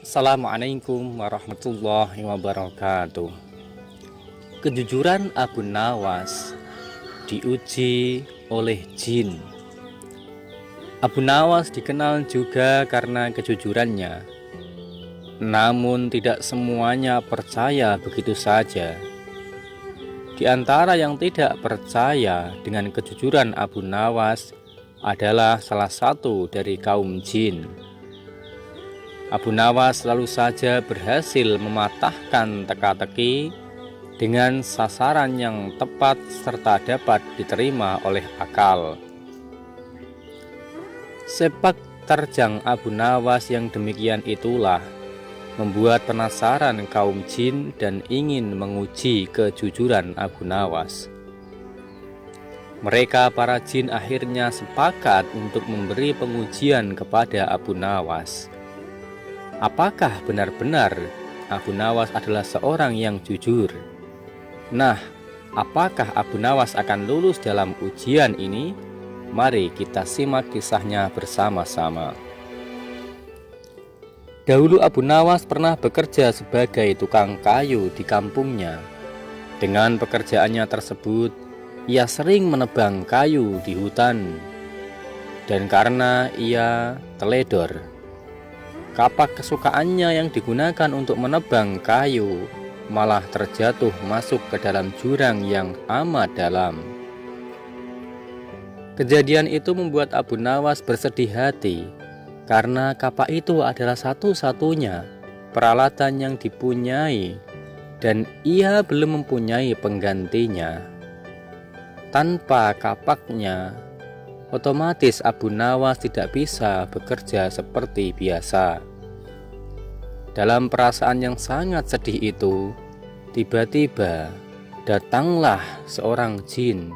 Assalamualaikum warahmatullahi wabarakatuh. Kejujuran Abu Nawas diuji oleh jin. Abu Nawas dikenal juga karena kejujurannya. Namun tidak semuanya percaya begitu saja. Di antara yang tidak percaya dengan kejujuran Abu Nawas adalah salah satu dari kaum jin. Abu Nawas selalu saja berhasil mematahkan teka-teki dengan sasaran yang tepat serta dapat diterima oleh akal. Sepak terjang Abu Nawas yang demikian itulah membuat penasaran kaum jin dan ingin menguji kejujuran Abu Nawas. Mereka para jin akhirnya sepakat untuk memberi pengujian kepada Abu Nawas. Apakah benar-benar Abu Nawas adalah seorang yang jujur? Nah, apakah Abu Nawas akan lulus dalam ujian ini? Mari kita simak kisahnya bersama-sama. Dahulu Abu Nawas pernah bekerja sebagai tukang kayu di kampungnya. Dengan pekerjaannya tersebut, ia sering menebang kayu di hutan. Dan karena ia teledor, kapak kesukaannya yang digunakan untuk menebang kayu malah terjatuh masuk ke dalam jurang yang amat dalam. Kejadian itu membuat Abu Nawas bersedih hati karena kapak itu adalah satu-satunya peralatan yang dipunyai dan ia belum mempunyai penggantinya. Tanpa kapaknya, otomatis Abu Nawas tidak bisa bekerja seperti biasa. Dalam perasaan yang sangat sedih itu, tiba-tiba datanglah seorang jin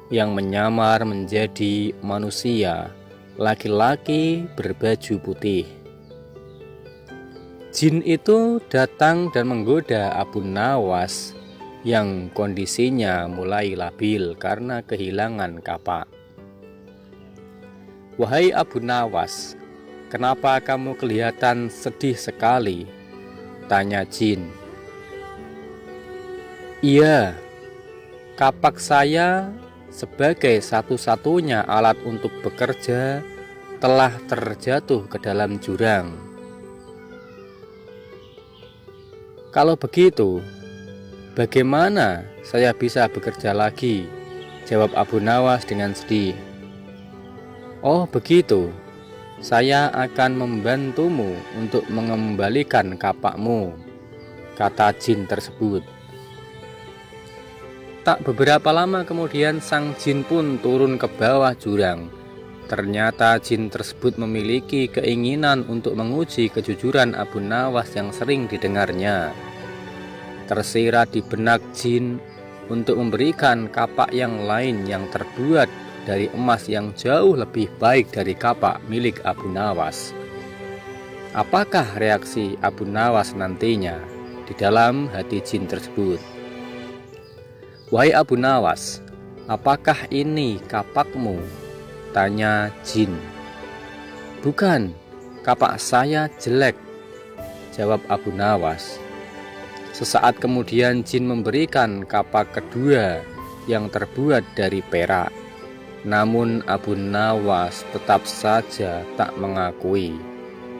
yang menyamar menjadi manusia, laki-laki berbaju putih. Jin itu datang dan menggoda Abu Nawas yang kondisinya mulai labil karena kehilangan kapak. "Wahai Abu Nawas, kenapa kamu kelihatan sedih sekali?" tanya jin. "Iya, kapak saya sebagai satu-satunya alat untuk bekerja telah terjatuh ke dalam jurang." "Kalau begitu, bagaimana saya bisa bekerja lagi?" jawab Abu Nawas dengan sedih. "Oh begitu, saya akan membantumu untuk mengembalikan kapakmu," kata jin tersebut. Tak beberapa lama kemudian sang jin pun turun ke bawah jurang. Ternyata jin tersebut memiliki keinginan untuk menguji kejujuran Abu Nawas yang sering didengarnya. Tersirat di benak jin untuk memberikan kapak yang lain yang terbuat dari emas yang jauh lebih baik dari kapak milik Abu Nawas. Apakah reaksi Abu Nawas nantinya di dalam hati jin tersebut? "Wahai Abu Nawas, apakah ini kapakmu?" tanya jin. "Bukan, kapak saya jelek," jawab Abu Nawas. Sesaat kemudian jin memberikan kapak kedua yang terbuat dari perak. Namun Abu Nawas tetap saja tak mengakui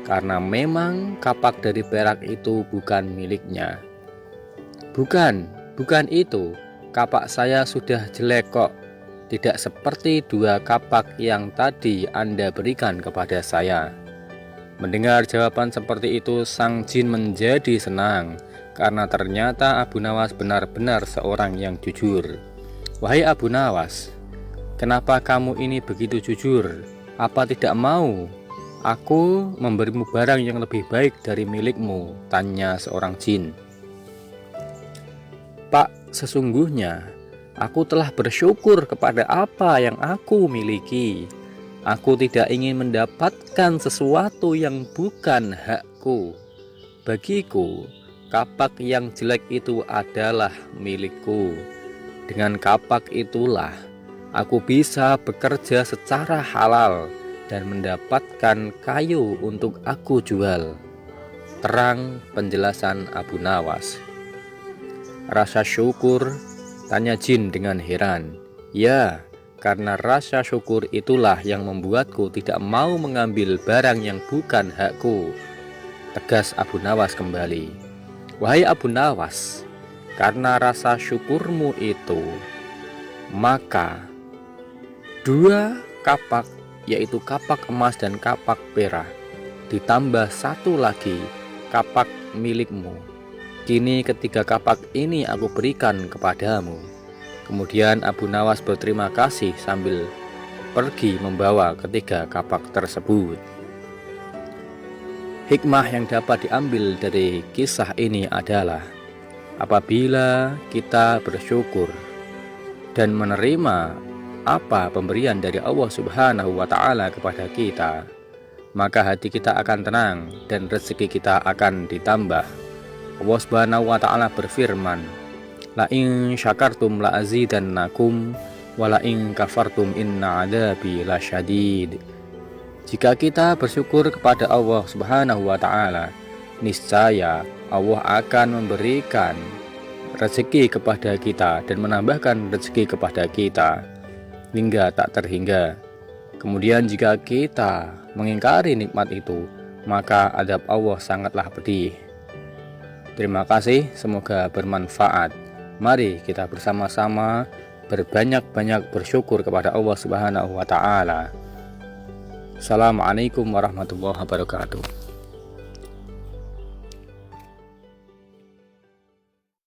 karena memang kapak dari perak itu bukan miliknya. Bukan itu, kapak saya sudah jelek kok. Tidak seperti dua kapak yang tadi Anda berikan kepada saya." Mendengar jawaban seperti itu, sang jin menjadi senang karena ternyata Abu Nawas benar-benar seorang yang jujur. "Wahai Abu Nawas, kenapa kamu ini begitu jujur? Apa tidak mau aku memberimu barang yang lebih baik dari milikmu?" tanya seorang jin. "Pak, sesungguhnya aku telah bersyukur kepada apa yang aku miliki. Aku tidak ingin mendapatkan sesuatu yang bukan hakku. Bagiku, kapak yang jelek itu adalah milikku. Dengan kapak itulah aku bisa bekerja secara halal dan mendapatkan kayu untuk aku jual." Terang penjelasan Abu Nawas. Rasa syukur? Tanya jin dengan heran. Ya, karena rasa syukur itulah yang membuatku tidak mau mengambil barang yang bukan hakku, tegas Abu Nawas kembali. Wahai Abu Nawas, karena rasa syukurmu itu, maka 2 kapak, yaitu kapak emas dan kapak perak, ditambah 1 lagi kapak milikmu. Kini ketiga kapak ini aku berikan kepadamu. Kemudian Abu Nawas berterima kasih sambil pergi membawa ketiga kapak tersebut. Hikmah yang dapat diambil dari kisah ini adalah apabila kita bersyukur dan menerima apa pemberian dari Allah Subhanahu wa Ta'ala kepada kita, maka hati kita akan tenang dan rezeki kita akan ditambah. Allah Subhanahu wa Ta'ala berfirman, la in syakartum la azidannakum wa la in kafartum inna adabi lasyadid. Jika kita bersyukur kepada Allah Subhanahu wa Ta'ala, niscaya Allah akan memberikan rezeki kepada kita dan menambahkan rezeki kepada kita hingga tak terhingga. Kemudian jika kita mengingkari nikmat itu, maka adab Allah sangatlah pedih. Terima kasih, semoga bermanfaat. Mari kita bersama-sama berbanyak-banyak bersyukur kepada Allah Subhanahu wa Ta'ala. Assalamualaikum warahmatullahi wabarakatuh.